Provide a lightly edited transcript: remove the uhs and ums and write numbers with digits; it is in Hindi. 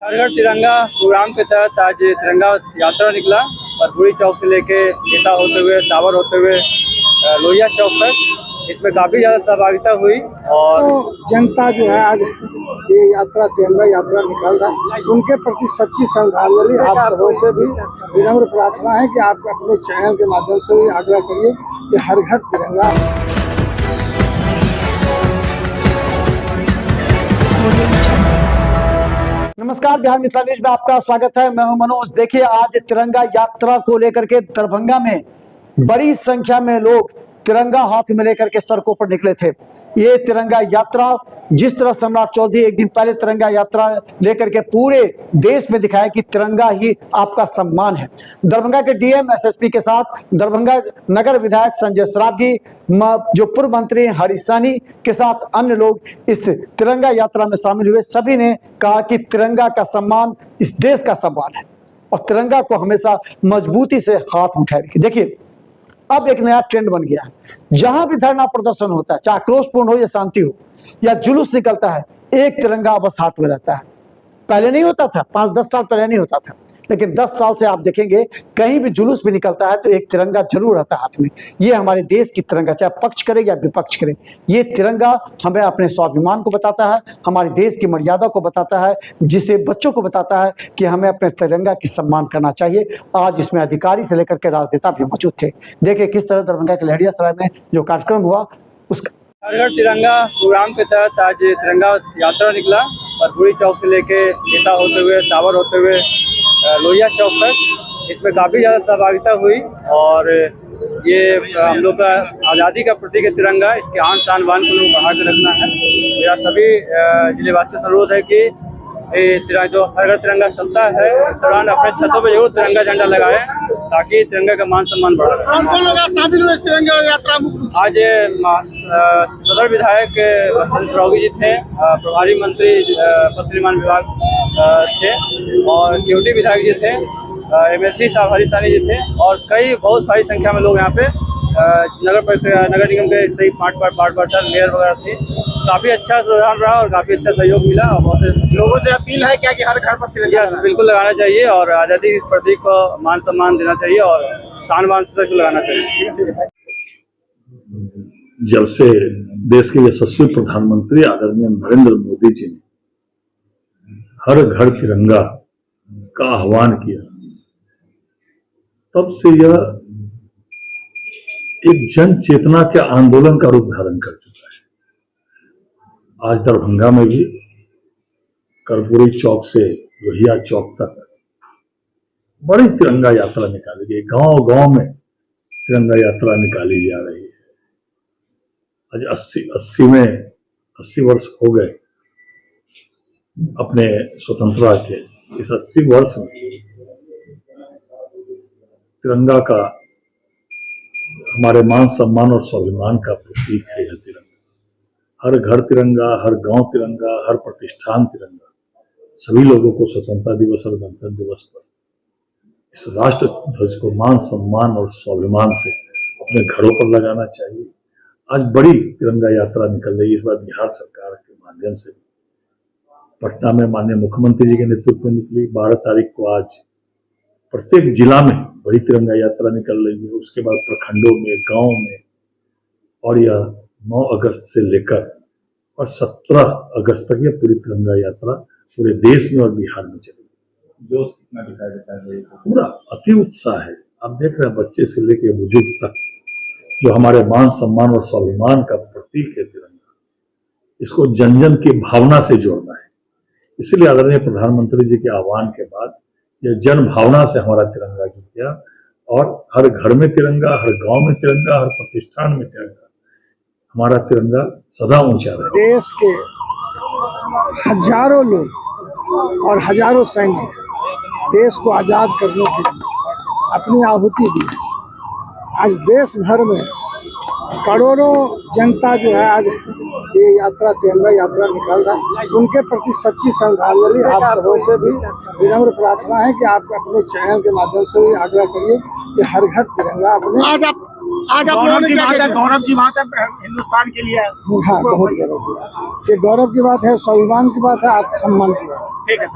हर घर तिरंगा प्रोग्राम के तहत आज तिरंगा यात्रा निकला बरपुरी चौक से लेके नेता होते हुए टावर होते हुए लोहिया चौक तक। इसमें काफी ज्यादा सहभागिता हुई और तो जनता जो है आज ये यात्रा तिरंगा यात्रा निकाल रहा है, उनके प्रति सच्ची श्रद्धांजलि आप सबों से भी विनम्र प्रार्थना है कि आप अपने चैनल के माध्यम से भी आग्रह करिए कि हर घर तिरंगा। नमस्कार, बिहार मिथिला न्यूज में आपका स्वागत है। मैं हूं मनोज। देखिए, आज तिरंगा यात्रा को लेकर के दरभंगा में बड़ी संख्या में लोग तिरंगा हाथ में लेकर के सड़कों पर निकले थे। ये तिरंगा यात्रा जिस तरह सम्राट चौधरी एक दिन पहले तिरंगा यात्रा लेकर के पूरे देश में दिखाया कि तिरंगा ही आपका सम्मान है। दरभंगा के डीएम एसएसपी के साथ दरभंगा नगर विधायक संजय सरावगी, जो पूर्व मंत्री हरीश सहनी के साथ अन्य लोग इस तिरंगा यात्रा में शामिल हुए। सभी ने कहा कि तिरंगा का सम्मान इस देश का सम्मान है और तिरंगा को हमेशा मजबूती से हाथ उठाए रखिए। देखिए, अब एक नया ट्रेंड बन गया है। जहां भी धरना प्रदर्शन होता है, चाहे आक्रोशपूर्ण हो या शांति हो या जुलूस निकलता है, एक तिरंगा बस हाथ में रहता है। पहले नहीं होता था, 5-10 साल पहले नहीं होता था, लेकिन 10 साल से आप देखेंगे कहीं भी जुलूस भी निकलता है तो एक तिरंगा जरूर रहता है हाथ में। ये हमारे देश की तिरंगा, चाहे पक्ष करे या विपक्ष करे, ये तिरंगा हमें अपने स्वाभिमान को बताता है, हमारे देश की मर्यादा को बताता है, जिसे बच्चों को बताता है कि हमें अपने तिरंगा की सम्मान करना चाहिए। आज इसमें अधिकारी से लेकर के राजनेता भी मौजूद थे। देखिए किस तरह दरभंगा के लहरिया सराय में जो कार्यक्रम हुआ उसका। हर घर तिरंगा प्रोग्राम के तहत आज तिरंगा यात्रा निकला बरपुरी चौक से लेके नेता होते हुए टावर होते हुए लोहिया चौक तक। इसमें काफ़ी ज़्यादा सहभागिता हुई और ये हम लोग का आज़ादी का प्रतीक है तिरंगा। इसके आन शान बान को लोग बढ़ा के रखना है। मेरा सभी जिलेवासियों से अनुरोध है कि तिरंगा जो हर घर तिरंगा सप्ताह है, इस दौरान अपने छतों पर जरूर तिरंगा झंडा लगाएं ताकि तिरंगा का मान सम्मान बढ़ा रहे। कौन कौन लोग शामिल हुए इस तिरंगा यात्रा में? आज सदर विधायक संजय सरावगी जी थे, प्रभारी मंत्री पथ निर्माण विभाग थे और केवटी विधायक जी थे, एमएलसी साहब हरीश सहनी जी थे और बहुत सारी संख्या में लोग यहाँ पे नगर निगम के सही पार्ट मेयर वगैरह थे। काफ़ी अच्छा रुझान रहा और काफ़ी अच्छा सहयोग मिला और बहुत लोगों से अपील है क्या कि हर घर पर तिरंगा बिल्कुल लगाना चाहिए और आज़ादी के इस प्रतीक को मान सम्मान देना चाहिए और शान बान से लगाना चाहिए। जब से देश के यशस्वी प्रधानमंत्री आदरणीय नरेंद्र मोदी जी ने हर घर तिरंगा का आह्वान किया, तब से यह एक जन चेतना के आंदोलन का रूप धारण कर चुका है। आज दरभंगा में भी कर्पूरी चौक से लोहिया चौक तक बड़ी तिरंगा यात्रा निकाली गई। गांव-गांव में तिरंगा यात्रा निकाली जा रही है। आज 80 वर्ष हो गए अपने स्वतंत्रता के। इस 80 वर्ष में तिरंगा का हमारे मान सम्मान और स्वाभिमान का प्रतीक है यह तिरंगा। हर घर तिरंगा, हर गांव तिरंगा, हर प्रतिष्ठान तिरंगा। सभी लोगों को स्वतंत्रता दिवस और गणतंत्र दिवस पर इस राष्ट्र ध्वज को मान सम्मान और स्वाभिमान से अपने घरों पर लगाना चाहिए। आज बड़ी तिरंगा यात्रा निकल रही है। इस बार बिहार सरकार के माध्यम से पटना में माननीय मुख्यमंत्री जी के नेतृत्व में निकली। 12 तारीख को आज प्रत्येक जिला में बड़ी तिरंगा यात्रा निकल रही है। उसके बाद प्रखंडों में, गांव में, और यह 9 अगस्त से लेकर और 17 अगस्त तक यह पूरी तिरंगा यात्रा पूरे देश में और बिहार में चलेगी। जोश कितना दिखाई देता है, पूरा अति उत्साह है। आप देख रहे हैं बच्चे से लेकर बुजुर्ग तक, जो हमारे मान सम्मान और स्वाभिमान का प्रतीक है तिरंगा, इसको जन जन की भावना से जोड़ना है। इसलिए आदरणीय प्रधानमंत्री जी के आह्वान के बाद यह जन भावना से हमारा तिरंगा जुट गया और हर घर में तिरंगा, हर गांव में तिरंगा, हर प्रतिष्ठान में तिरंगा। हमारा तिरंगा सदा ऊंचा रहे। देश के हजारों लोग और हजारों सैनिक देश को आजाद करने के लिए अपनी आहुति दी। आज देश भर में करोड़ों जनता जो है आज ये यात्रा तिरंगा यात्रा निकाल रहा है, उनके प्रति सच्ची श्रद्धांजलि आप सबों से भी विनम्र प्रार्थना है कि आप अपने चैनल के माध्यम से भी आग्रह करिए कि हर घर तिरंगा अपने। आज आप गौरव की बात है हिंदुस्तान के लिए। हाँ, बहुत गौरव की बात है। ये गौरव की बात है, स्वाभिमान की बात है, आत्मसम्मान की बात है। ठीक है।